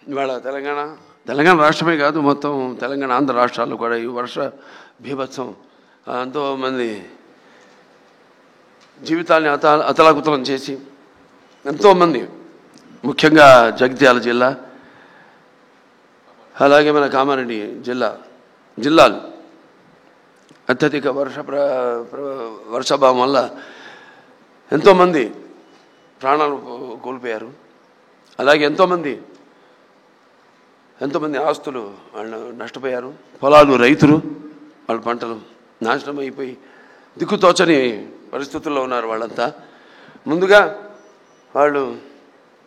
ఇవాళ తెలంగాణ రాష్ట్రమే కాదు, మొత్తం తెలంగాణ ఆంధ్ర రాష్ట్రాల్లో కూడా ఈ వర్ష బీభత్సం ఎంతోమంది జీవితాన్ని అతలాకుతలం చేసి ఎంతోమంది, ముఖ్యంగా జగిత్యాల జిల్లా, అలాగే మన కామారెడ్డి జిల్లాలు అత్యధిక వర్షాభావం వల్ల ఎంతోమంది ప్రాణాలు కోల్పోయారు. అలాగే ఎంతోమంది ఆస్తులు వాళ్ళు నష్టపోయారు. పొలాలు, రైతులు వాళ్ళ పంటలు నాశనం అయిపోయి దిక్కుతోచని పరిస్థితుల్లో ఉన్నారు వాళ్ళంతా. ముందుగా వాళ్ళు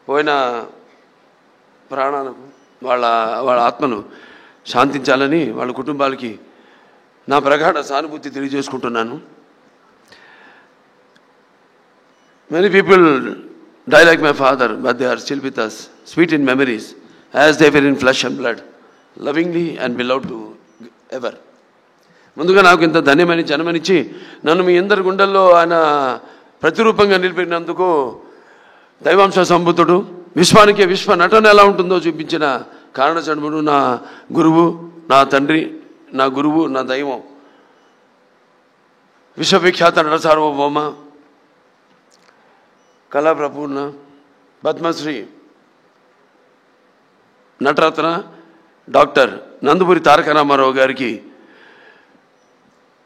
పోయిన ప్రాణాలకు వాళ్ళ ఆత్మలు శాంతించాలని వాళ్ళ కుటుంబాలకి నా ప్రగాఢ సానుభూతి తెలియజేసుకుంటున్నాను. Many people die like my father, but they are still with us, sweet in memories, as they were in flesh and blood, lovingly and beloved to ever. ముందుగా నాకు ఇంత ధన్యమని జన్మనిచ్చి నన్ను మీ అందరి గుండెల్లో ఆయన ప్రతిరూపంగా నిలిపినందుకు దైవాంశ సంభూతుడు, విశ్వానికి విశ్వ నటన ఎలా ఉంటుందో చూపించిన కారణజన్ముడు, నా గురువు, నా తండ్రి, నా గురువు, నా దైవం, విశ్వవిఖ్యాత నట సార్వభౌమ, కళాప్రపూర్ణ, పద్మశ్రీ, నటరత్న డాక్టర్ నందమూరి తారక రామారావు గారికి,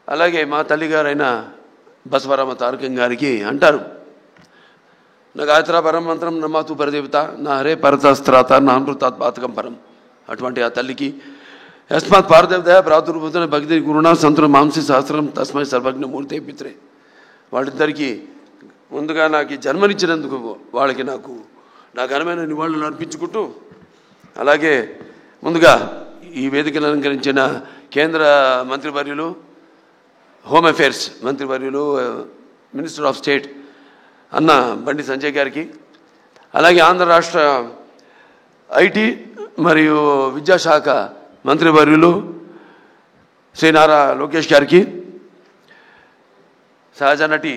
అలాగే మా తల్లిగారైన బసవరామ తారకం గారికి అంటారు, నా గాయత్ర పరం మంత్రం నమాతు పరదేవత నా హరే పరతస్త్రాత నా అమృతాత్పాతకం పరం. అటువంటి ఆ తల్లికి యస్మాత్ పారదేవత ప్రాతుర్భూతన భక్తి గురుణ సంతుల మాంసి సహస్రం తస్మై సర్వజ్ఞ మూర్తే పిత్రే. వాళ్ళిద్దరికీ ముందుగా నాకు జన్మనిచ్చినందుకు వాళ్ళకి నా ఘనమైన నివాళులు అర్పించుకుంటూ, అలాగే ముందుగా ఈ వేదికను అలంకరించిన కేంద్ర మంత్రివర్యులు, హోమ్ అఫేర్స్ మంత్రివర్యులు, మినిస్టర్ ఆఫ్ స్టేట్ అన్న బండి సంజయ్ గారికి, అలాగే ఆంధ్ర రాష్ట్ర ఐటీ మరియు విద్యాశాఖ మంత్రివర్యులు శ్రీ నారా లోకేష్ గారికి, సహజ నటి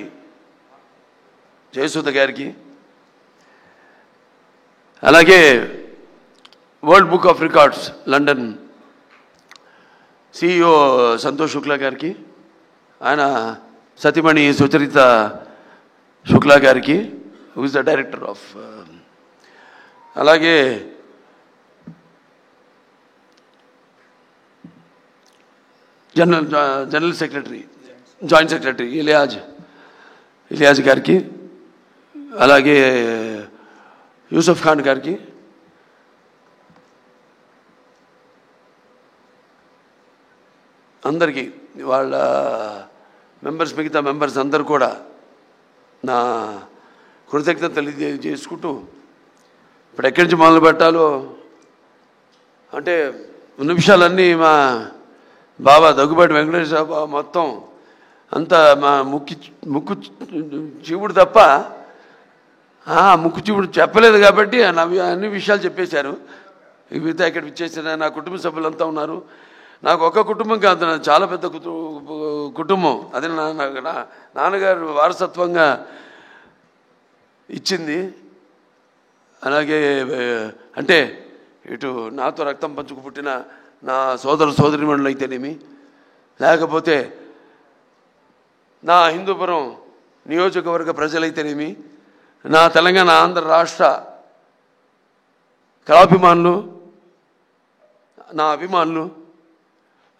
జయసుధ గారికి, అలాగే world book of records London CEO Santosh Shukla గారికి, ఆయన సతీమణి సుచరిత శుక్లా గారికి, who is the director of, అలాగే general secretary, joint secretary Iliyaz గారికి, అలాగే యూసఫ్ ఖాన్ గారికి, అందరికీ వాళ్ళ మిగతా మెంబర్స్ అందరూ కూడా నా కృతజ్ఞత తెలియజేసుకుంటూ, ఇప్పుడు ఎక్కడి నుంచి మొదలు పెట్టాలో అంటే ఉన్న విషయాలన్నీ మా బాబా దగ్గుబాటి వెంకటేశ్వర బాబా మొత్తం అంతా మా ముక్కు చీవుడు తప్ప ముక్కు చీవుడు చెప్పలేదు కాబట్టి అన్ని విషయాలు చెప్పేశారు. మిగతా ఇక్కడ ఇచ్చేసిన నా కుటుంబ సభ్యులంతా ఉన్నారు. నాకు ఒక కుటుంబం కాదు, చాలా పెద్ద కుటుంబం. అది నాన్నగారు వారసత్వంగా ఇచ్చింది. అలాగే అంటే ఇటు నాతో రక్తం పంచుకు పుట్టిన నా సోదరిమణులు అయితేనేమి, లేకపోతే నా హిందూపురం నియోజకవర్గ ప్రజలైతేనేమి, నా తెలంగాణ ఆంధ్ర రాష్ట్ర కళాభిమానులు, నా అభిమానులు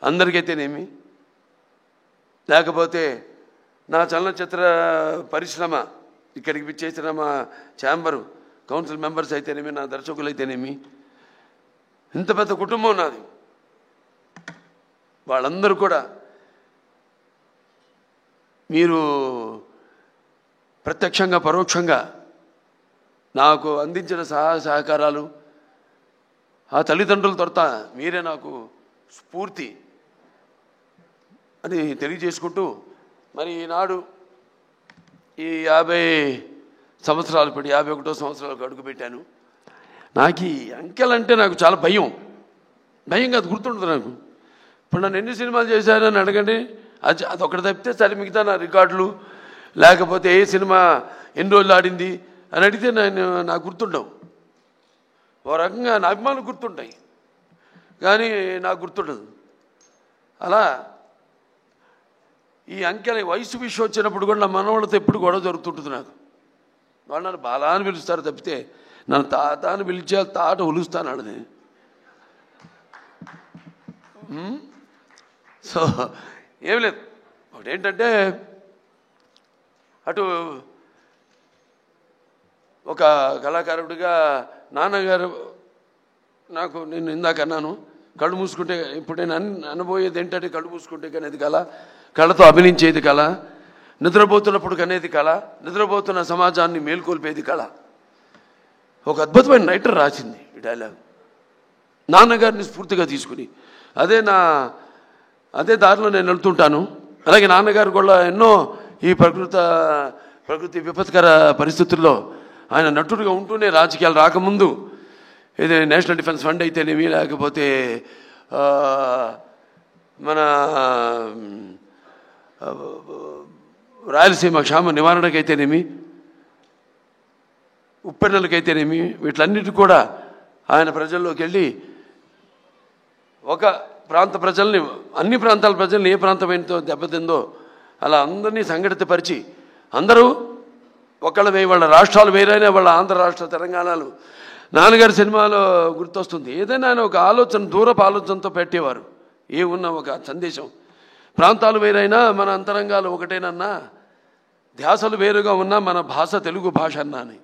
అందరికైతేనేమి, లేకపోతే నా చలనచిత్ర పరిశ్రమ ఇక్కడికి విచ్చేసిన మా ఛాంబరు కౌన్సిల్ మెంబర్స్ అయితేనేమి, నా దర్శకులు అయితేనేమి, ఇంత పెద్ద కుటుంబం నాది. వాళ్ళందరూ కూడా మీరు ప్రత్యక్షంగా పరోక్షంగా నాకు అందించిన సహకారాలు, ఆ తల్లిదండ్రుల తొడత మీరే నాకు స్ఫూర్తి అని తెలియజేసుకుంటూ, మరి ఈనాడు ఈ 50 సంవత్సరాలు, ఇప్పుడు 51వ సంవత్సరాలకు అడుగుపెట్టాను. నాకు ఈ అంకెలంటే నాకు చాలా భయం కాదు, గుర్తుండదు నాకు. ఇప్పుడు నన్ను ఎన్ని సినిమాలు చేశారని అడగండి, అదొకటి తప్పితే సరే మిగతా నా రికార్డులు, లేకపోతే ఏ సినిమా ఎన్ని రోజులు ఆడింది అని అడిగితే నాకు గుర్తుండవు. ఓ రకంగా నా అభిమానులు గుర్తుంటాయి, కానీ నాకు గుర్తుండదు. అలా ఈ అంకెల వయసు విషయం వచ్చినప్పుడు కూడా నా మనవాళ్ళతో ఎప్పుడు గొడవ జరుగుతుంటుంది. నాకు వాళ్ళు నన్ను బాలా అని పిలుస్తారు తప్పితే నన్ను తాత అని పిలిచే తాట ఒలుస్తాను అన్నది. సో ఏం లేదు, ఒకటేంటంటే అటు ఒక కళాకారుడిగా నాన్నగారు నాకు, నేను ఇందాక అన్నాను, కళ్ళు మూసుకుంటే ఇప్పుడు నేను అనబోయేది ఏంటంటే కళ్ళు మూసుకుంటే కనేది కళ, కళతో అభినయించేది కళ, నిద్రపోతున్నప్పుడు కనేది కళ, నిద్రపోతున్న సమాజాన్ని మేల్కొల్పేది కళ. ఒక అద్భుతమైన రైటర్ రాసింది ఈ డైలాగ్, నాన్నగారిని స్ఫూర్తిగా తీసుకుని. అదే దారిలో నేను వెళ్తుంటాను. అలాగే నాన్నగారు కూడా ఎన్నో ఈ ప్రకృతి విపత్కర పరిస్థితుల్లో ఆయన నటుడిగా ఉంటూనే రాజకీయాలు రాకముందు ఇది నేషనల్ డిఫెన్స్ ఫండ్ అయితేనేమి, లేకపోతే మన రాయలసీమ క్షామ నివారణకైతేనేమి, ఉప్పెన్నెలకైతేనేమి, వీటిలన్నిటి కూడా ఆయన ప్రజల్లోకి వెళ్ళి ఒక ప్రాంత ప్రజల్ని, అన్ని ప్రాంతాల ప్రజల్ని ఏ ప్రాంతమైనతో దెబ్బతిందో అలా అందరినీ సంఘటితపరిచి అందరూ ఒకళ్ళ వాళ్ళ రాష్ట్రాలు వేరైనా వాళ్ళ ఆంధ్ర రాష్ట్ర తెలంగాణలు నాన్నగారి సినిమాలో గుర్తొస్తుంది. ఏదైనా ఆయన ఒక ఆలోచన, దూరపు ఆలోచనతో పెట్టేవారు. ఏమున్నా ఒక సందేశం, ప్రాంతాలు వేరైనా మన అంతరంగాలు ఒకటేనన్నా, ధ్యాసలు వేరుగా ఉన్నా మన భాష తెలుగు భాష అన్నా అని.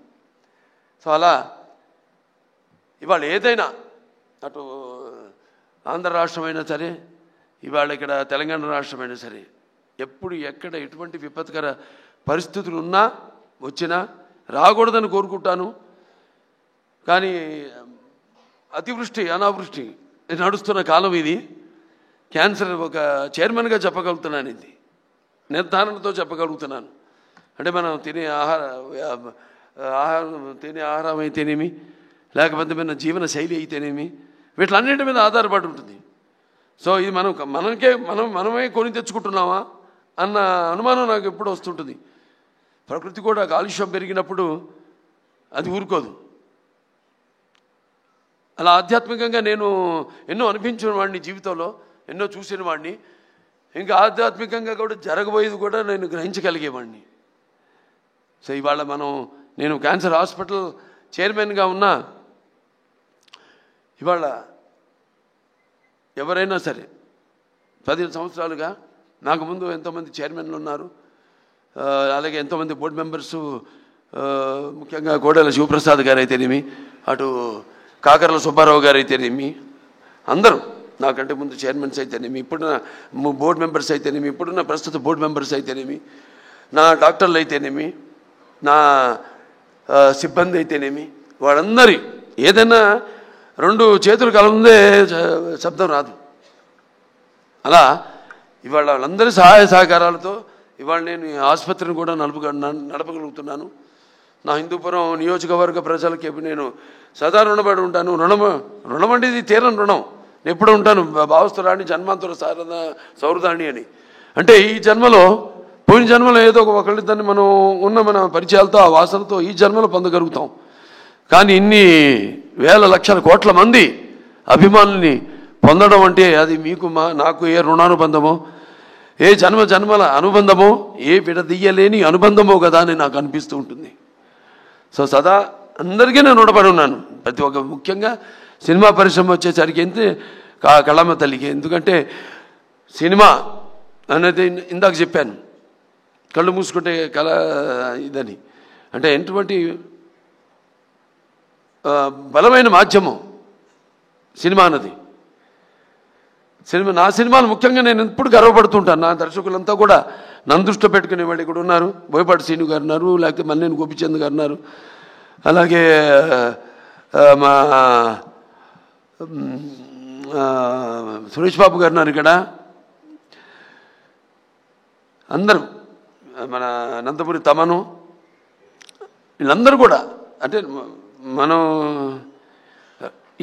సో అలా ఇవాళ ఏదైనా అటు ఆంధ్ర రాష్ట్రమైనా సరే, ఇవాళ ఇక్కడ తెలంగాణ రాష్ట్రమైనా సరే, ఎప్పుడు ఎక్కడ ఎటువంటి విపత్కర పరిస్థితులు ఉన్నా వచ్చినా రాకూడదని కోరుకుంటాను. కానీ అతివృష్టి అనావృష్టి నడుస్తున్న కాలం ఇది. క్యాన్సర్ ఒక చైర్మన్గా చెప్పగలుగుతున్నాను, ఇది నిర్ధారణతో చెప్పగలుగుతున్నాను. అంటే మనం తినే ఆహారం అయితేనేమి, లేకపోతే మన జీవన శైలి అయితేనేమి, వీటిలన్నింటి మీద ఆధారపడి ఉంటుంది. సో ఇది మనమే కొని తెచ్చుకుంటున్నామా అన్న అనుమానం నాకు ఎప్పుడు వస్తుంటుంది. ప్రకృతి కూడా కాలుష్యం పెరిగినప్పుడు అది ఊరుకోదు. అలా ఆధ్యాత్మికంగా నేను ఎన్నో అనిపించిన వాడిని జీవితంలో, ఎన్నో చూసిన వాడిని. ఇంకా ఆధ్యాత్మికంగా కూడా జరగబోయేది కూడా నేను గ్రహించగలిగేవాడిని. సో ఇవాళ నేను క్యాన్సర్ హాస్పిటల్ చైర్మన్గా ఉన్నా, ఇవాళ ఎవరైనా సరే 15 సంవత్సరాలుగా నాకు ముందు ఎంతోమంది చైర్మన్లు ఉన్నారు, అలాగే ఎంతోమంది బోర్డు మెంబర్సు, ముఖ్యంగా కోడెల శివప్రసాద్ గారు అయితేనేమి, అటు కాకర్ల సుబ్బారావు గారు అయితేనేమి, అందరూ నాకంటే ముందు చైర్మన్స్ అయితేనేమి, ఇప్పుడున్న బోర్డు మెంబర్స్ అయితేనేమి, ఇప్పుడున్న ప్రస్తుత బోర్డు మెంబర్స్ అయితేనేమి, నా డాక్టర్లు అయితేనేమి, నా సిబ్బంది అయితేనేమి, వాళ్ళందరి ఏదైనా 2 చేతులు కలముందే శబ్దం రాదు. అలా ఇవాళ వాళ్ళందరి సహాయ సహకారాలతో ఇవాళ నేను ఈ ఆసుపత్రిని కూడా నడపగలుగుతున్నాను. నా హిందూపురం నియోజకవర్గ ప్రజలకి నేను సదా రుణపడి ఉంటాను. రుణం అంటే ఇది తీరని రుణం. నేను ఎప్పుడు ఉంటాను, భావస్తురాణి జన్మాంతర సౌరదాణి అని. అంటే ఈ జన్మలో, పోయిన జన్మలో ఏదో ఒకళ్ళిద్దరిని మన పరిచయాలతో, ఆ వాసనతో ఈ జన్మలో పొందగలుగుతాం. కానీ ఇన్ని వేల లక్షల కోట్ల మంది అభిమానుల్ని పొందడం అంటే అది మీకు నాకు ఏ రుణానుబంధమో, ఏ జన్మల అనుబంధమో, ఏ విడదీయలేని అనుబంధమో కదా అని నాకు అనిపిస్తూ ఉంటుంది. సో సదా అందరికీ నేను రుణపడి ఉన్నాను. ప్రతి ఒక్క, ముఖ్యంగా సినిమా పరిశ్రమ వచ్చేసరికి కళమ్మ తల్లికి. ఎందుకంటే సినిమా అనేది ఇందాక చెప్పాను, కళ్ళు మూసుకుంటే కళ ఇదని. అంటే ఎటువంటి బలమైన మాధ్యమం సినిమా అన్నది. నా సినిమాలు ముఖ్యంగా నేను ఎప్పుడు గర్వపడుతుంటాను. నా దర్శకులంతా కూడా నన్ను దృష్టిలో పెట్టుకునే వాళ్ళు ఇక్కడ ఉన్నారు. బోయపాటి శ్రీను గారు ఉన్నారు, లేకపోతే మల్లేని గోపిచంద్ గారు ఉన్నారు, అలాగే మా సురేష్ బాబు గారు ఉన్నారు ఇక్కడ. అందరూ, మన నందమూరి తమను, వీళ్ళందరూ కూడా అంటే మనం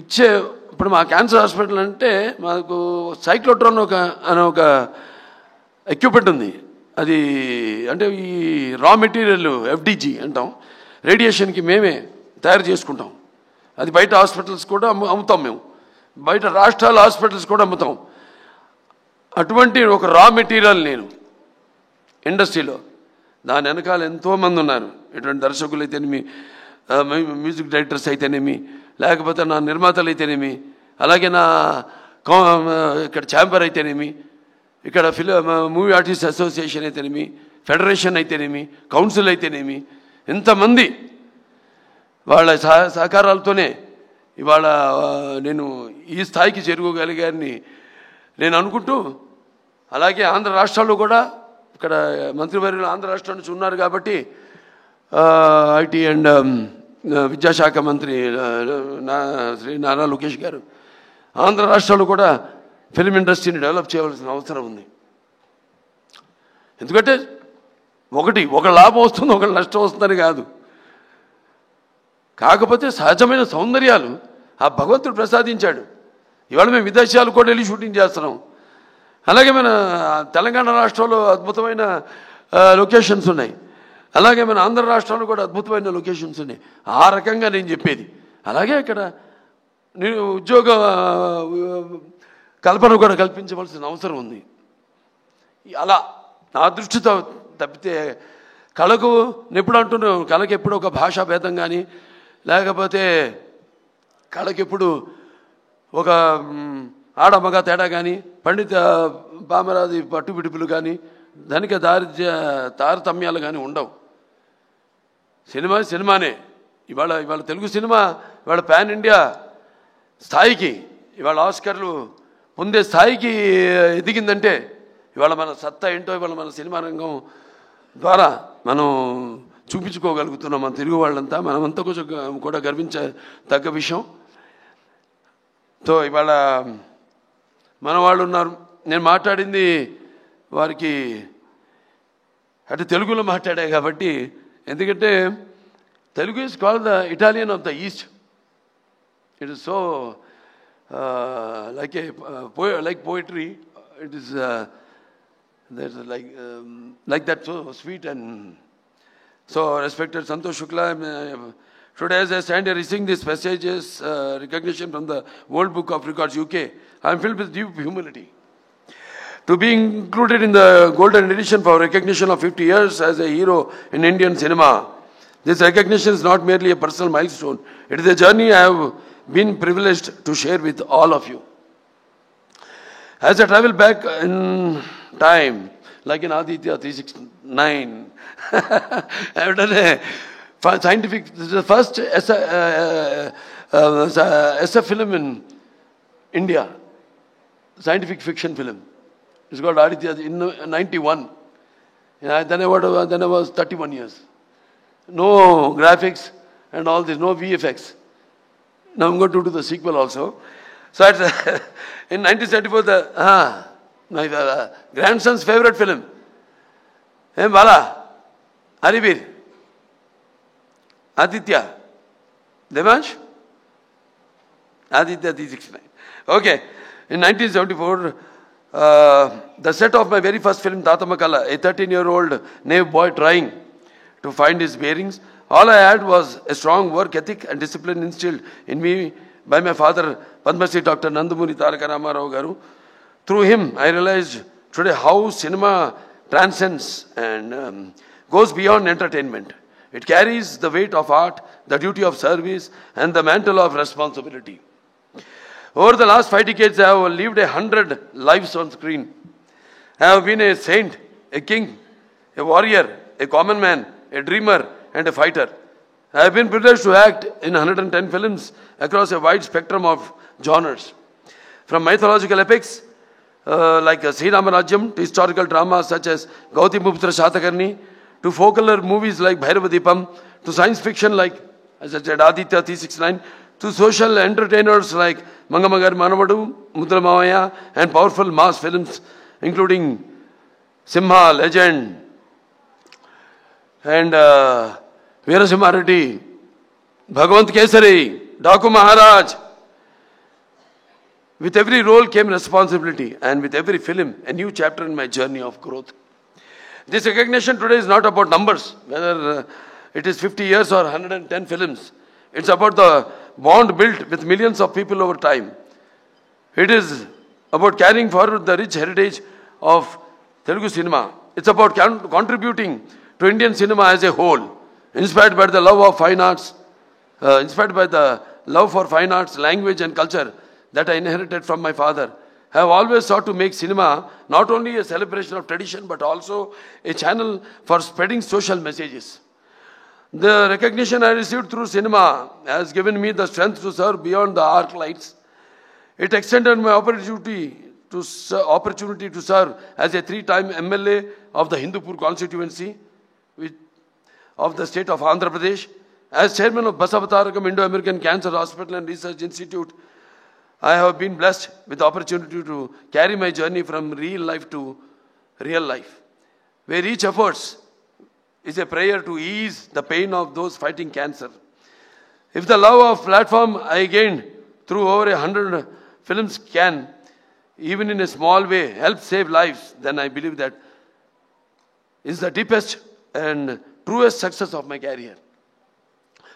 ఇచ్చే, ఇప్పుడు మా క్యాన్సర్ హాస్పిటల్ అంటే మాకు సైక్లోట్రాన్ అనే ఒక ఎక్విప్మెంట్ ఉంది. అది అంటే ఈ రా మెటీరియల్ FDG అంటాం, రేడియేషన్కి మేమే తయారు చేసుకుంటాం. అది బయట హాస్పిటల్స్ కూడా అమ్ముతాం మేము, బయట రాష్ట్రాల హాస్పిటల్స్ కూడా అమ్ముతాం. అటువంటి ఒక రా మెటీరియల్ నేను ఇండస్ట్రీలో. దాని వెనకాల ఎంతోమంది ఉన్నారు. ఇటువంటి దర్శకులు అయితేనేమి, మ్యూజిక్ డైరెక్టర్స్ అయితేనేమి, లేకపోతే నా నిర్మాతలు అయితేనేమి, అలాగే నా ఇక్కడ ఛాంబర్ అయితేనేమి, ఇక్కడ మూవీ ఆర్టిస్ట్ అసోసియేషన్ అయితేనేమి, ఫెడరేషన్ అయితేనేమి, కౌన్సిల్ అయితేనేమి, ఎంతమంది వాళ్ళ సహకారాలతోనే ఇవాళ నేను ఈ స్థాయికి చేరుకోగలిగానని నేను అనుకుంటూ, అలాగే ఆంధ్ర రాష్ట్రాల్లో కూడా ఇక్కడ మంత్రివర్యులు ఆంధ్ర రాష్ట్రం నుంచి ఉన్నారు కాబట్టి ఐటీ అండ్ విద్యాశాఖ మంత్రి శ్రీ నారా లోకేష్ గారు ఆంధ్ర రాష్ట్రాల్లో కూడా ఫిల్మ్ ఇండస్ట్రీని డెవలప్ చేయవలసిన అవసరం ఉంది. ఎందుకంటే ఒక లాభం వస్తుంది, ఒక నష్టం వస్తుందని కాదు. కాకపోతే సహజమైన సౌందర్యాలు ఆ భగవంతుడు ప్రసాదించాడు. ఇవాళ మేము విదేశాలు కూడా వెళ్ళి షూటింగ్ చేస్తున్నాం. అలాగే మన తెలంగాణ రాష్ట్రంలో అద్భుతమైన లొకేషన్స్ ఉన్నాయి, అలాగే మన ఆంధ్ర రాష్ట్రంలో కూడా అద్భుతమైన లొకేషన్స్ ఉన్నాయి. ఆ రకంగా నేను చెప్పేది. అలాగే ఇక్కడ నేను ఉద్యోగ కల్పన కూడా కల్పించవలసిన అవసరం ఉంది. అలా నా దృష్టితో తప్పితే కళకు ఎప్పుడు అంటున్నాను, కళకి ఎప్పుడు ఒక భాషా భేదం కానీ, లేకపోతే కళకెప్పుడు ఒక ఆడమగ తేడా కానీ, పండిత పామరాది పట్టుబిడుపులు కానీ, ధనిక తారతమ్యాలు కానీ ఉండవు. సినిమానే. ఇవాళ తెలుగు సినిమా ఇవాళ పాన్ ఇండియా స్థాయికి, ఇవాళ ఆస్కర్లు పొందే స్థాయికి ఎదిగిందంటే ఇవాళ మన సత్తా ఏంటో ఇవాళ మన సినిమా రంగం ద్వారా మనం చూపించుకోగలుగుతున్నాం. మన తెలుగు వాళ్ళంతా మనమంతా కొంచెం కూడా గర్వించదగ్గ విషయం. తో ఇవాళ మన వాళ్ళు ఉన్నారు. నేను మాట్లాడింది వారికి అంటే తెలుగులో మాట్లాడా కాబట్టి, ఎందుకంటే Telugu is called the Italian of the east. It is so like poetry. It is there's like that, so sweet. And so respected Santosh Shukla, today as I stand here receiving this prestigious recognition from the World Book of Records UK, I am filled with deep humility to be included in the golden edition for recognition of 50 years as a hero in Indian cinema. This recognition is not merely a personal milestone, it is a journey I have been privileged to share with all of you. As I travel back in time, like in Aditya 369, I have done a scientific, this is the first SF film in India, scientific fiction film. It's called Aditya in 91. Then I was 31 years. No graphics and all this, no VFX. Now I'm going to do the sequel also. So in 1974, my grandson's favorite film, Bala, Haribir, Aditya, Devansh, Aditya 369. Okay, in 1974, the set of my very first film, Tatamakala, a 13-year-old naive boy trying to find his bearings. All I had was a strong work ethic and discipline instilled in me by my father, Padma Shri Dr. Nandamuri Taraka Ramarao Garu. Through him, I realized today how cinema transcends and goes beyond entertainment. It carries the weight of art, the duty of service, and the mantle of responsibility. Over the last 5 decades, I have lived 100 lives on screen. I have been a saint, a king, a warrior, a common man, a dreamer, and a fighter. I have been privileged to act in 110 films across a wide spectrum of genres. From mythological epics like Sri Ramarajyam to historical dramas such as Gautiputra Shatakarni, to folklore movies like Bhairavadipam, to science fiction like, as I said, Aditya 369, to social entertainers like Mangamagar Manavadu, Mudra Mavaya, and powerful mass films including Simha, Legend, and Veerasimha Reddy, Bhagwant Kesari, Daku Maharaj. With every role came responsibility, and with every film, a new chapter in my journey of growth. This recognition today is not about numbers, whether it is 50 years or 110 films. It's about the bond built with millions of people over time. It is about carrying forward the rich heritage of Telugu cinema. It's about contributing to Indian cinema as a whole, inspired by the love of fine arts, inspired by the love for fine arts, language and culture that I inherited from my father. I have always sought to make cinema not only a celebration of tradition but also a channel for spreading social messages. The recognition I received through cinema has given me the strength to serve beyond the arc lights. It extended my opportunity to serve as a 3-time MLA of the Hindupur constituency of the state of Andhra Pradesh. As chairman of Basavatarakam Indo-American Cancer Hospital and Research Institute, I have been blessed with the opportunity to carry my journey from real life to real life, where each effort is a prayer to ease the pain of those fighting cancer. If the love of platform I gained through over 100 films can, even in a small way, help save lives, then I believe that is the deepest and truest success of my career.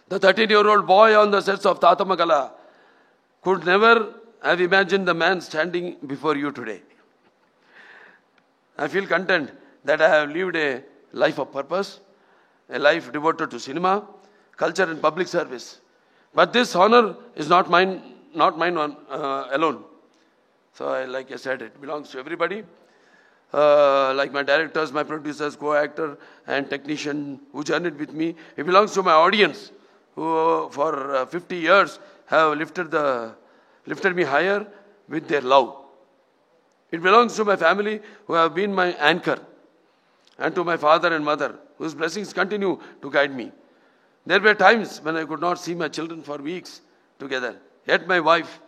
The 13-year-old boy on the sets of Tata Magala could never have imagined the man standing before you today. I feel content that I have lived a life of purpose, a life devoted to cinema, culture and public service. But this honor is not mine alone. So like I said, it belongs to everybody. Like my directors, my producers, co-actor and technician who journeyed with me. It belongs to my audience who for 50 years have lifted me higher with their love. It belongs to my family who have been my anchor, and to my father and mother whose blessings continue to guide me. There were times when I could not see my children for weeks together. Yet my wife,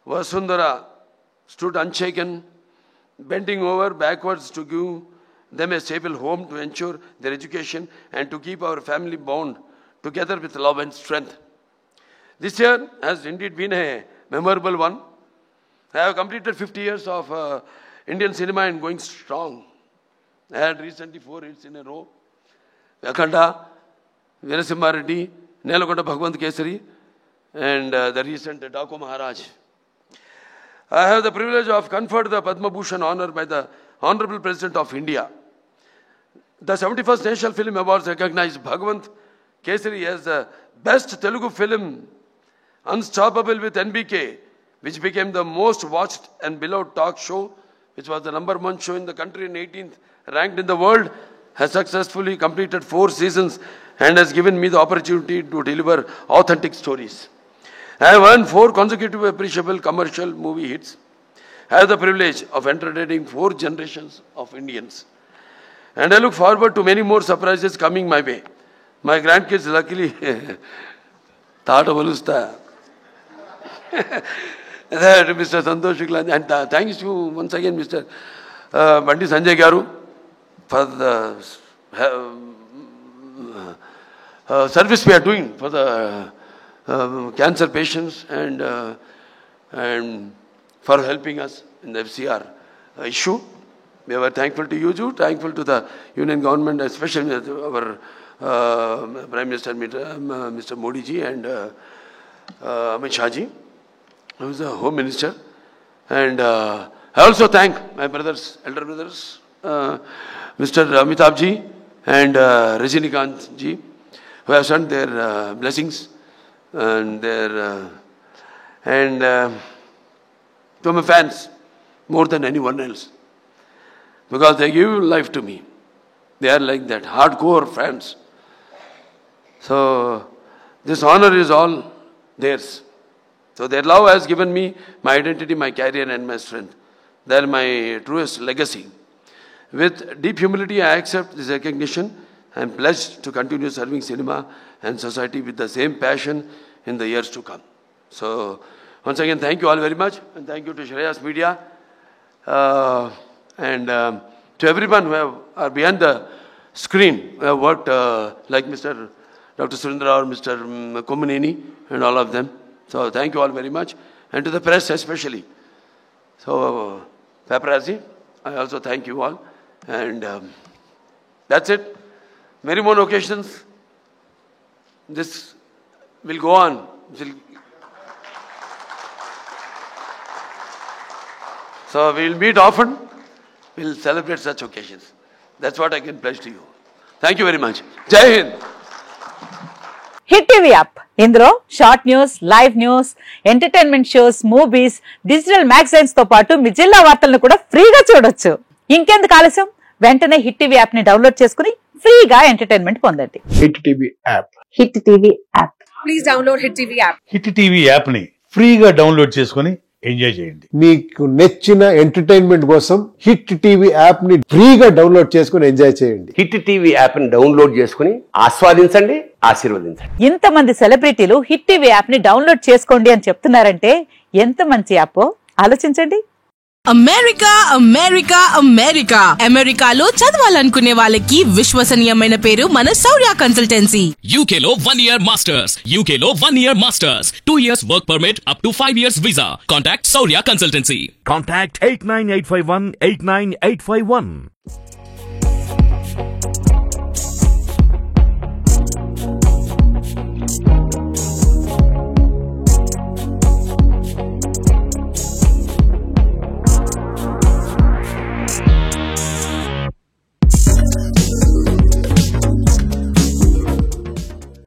Vasundhara, stood unshaken, bending over backwards to give them a stable home, to ensure their education and to keep our family bound together with love and strength. This year has indeed been a memorable one. I have completed 50 years of Indian cinema and going strong. I had recently 4 hits in a row. Akhanda, Veerasimha Reddy, Nelakonda Bhagwant Kesari, and the recent Daku Maharaj. I have the privilege of conferred the Padma Bhushan honor by the Honorable President of India. The 71st National Film Awards recognized Bhagwant Kesari as the best Telugu film, Unstoppable with NBK, which became the most watched and beloved talk show, which was the #1 show in the country and 18th ranked in the world, has successfully completed 4 seasons and has given me the opportunity to deliver authentic stories. I have earned 4 consecutive appreciable commercial movie hits. I have the privilege of entertaining 4 generations of Indians. And I look forward to many more surprises coming my way. My grandkids luckily thought of Alusta. Mr. Santosh Shukla, and thanks to once again Mr. Bandi Sanjay Garu for the service we are doing for the cancer patients and for helping us in the FCR issue. We were thankful to you, thankful to the Union government, especially our Prime Minister Mr. Modi ji and Amit Shah ji, who is the Home Minister. And I also thank my brothers, elder brothers, Mr. Amitabh ji and Rajinikanth ji, who have sent their blessings and their to my fans more than anyone else, because they give life to me. They are like that, hardcore fans. So this honor is all theirs. So their love has given me my identity, my career and my strength. They are my truest legacy. With deep humility, I accept this recognition. I am pledged to continue serving cinema and society with the same passion in the years to come. So once again, thank you all very much, and thank you to Shreyas Media and to everyone who are behind the screen, who have worked like Mr. Dr. Surendra or Mr. Komuneni and all of them. So thank you all very much, and to the press especially. So Paparazzi, I also thank you all, and that's it. Many more occasions this will go on So we'll meet often. We'll celebrate such occasions. That's what I can pledge to you. Thank you very much. Jai Hind. Hit TV app ఇందులో short news, live news, entertainment shows, movies, digital magazines తో పాటు మీ జిల్లా వార్తలను కూడా ఫ్రీగా చూడొచ్చు. ఇంకెందుకు ఆలస్యం, వెంటనే హిట్ టీవీ యాప్ ని డౌన్లోడ్ చేసుకుని ఫ్రీగా ఎంటర్టైన్మెంట్ పొందండి. Hit TV app. Hit TV app. Please download hit TV app. Hit TV app ని ఫ్రీగా డౌన్లోడ్ చేసుకుని ఎంజాయ్ చేయండి. మీకు నచ్చిన ఎంటర్టైన్మెంట్ కోసం హిట్ టీవీ యాప్ ని ఫ్రీగా డౌన్లోడ్ చేసుకుని ఎంజాయ్ చేయండి. హిట్ టీవీ యాప్ ని డౌన్లోడ్ చేసుకుని ఆస్వాదించండి, ఆశీర్వదించండి. ఇంతమంది సెలబ్రిటీలు హిట్ టీవీ యాప్ ని డౌన్లోడ్ చేసుకోండి అని చెప్తున్నారంటే ఎంత మంచి యాప్ ఆలోచించండి. అమెరికా అమెరికా అమెరికా అమెరికాలో చదవాలనుకునే వాళ్ళకి విశ్వసనీయమైన పేరు మన శౌర్య కన్సల్టెన్సీ. UK లో 1 year masters, UK లో 1 year masters, 2 years work permit up to 5 years visa. Contact Saurya Consultancy. Contact 89851 89851.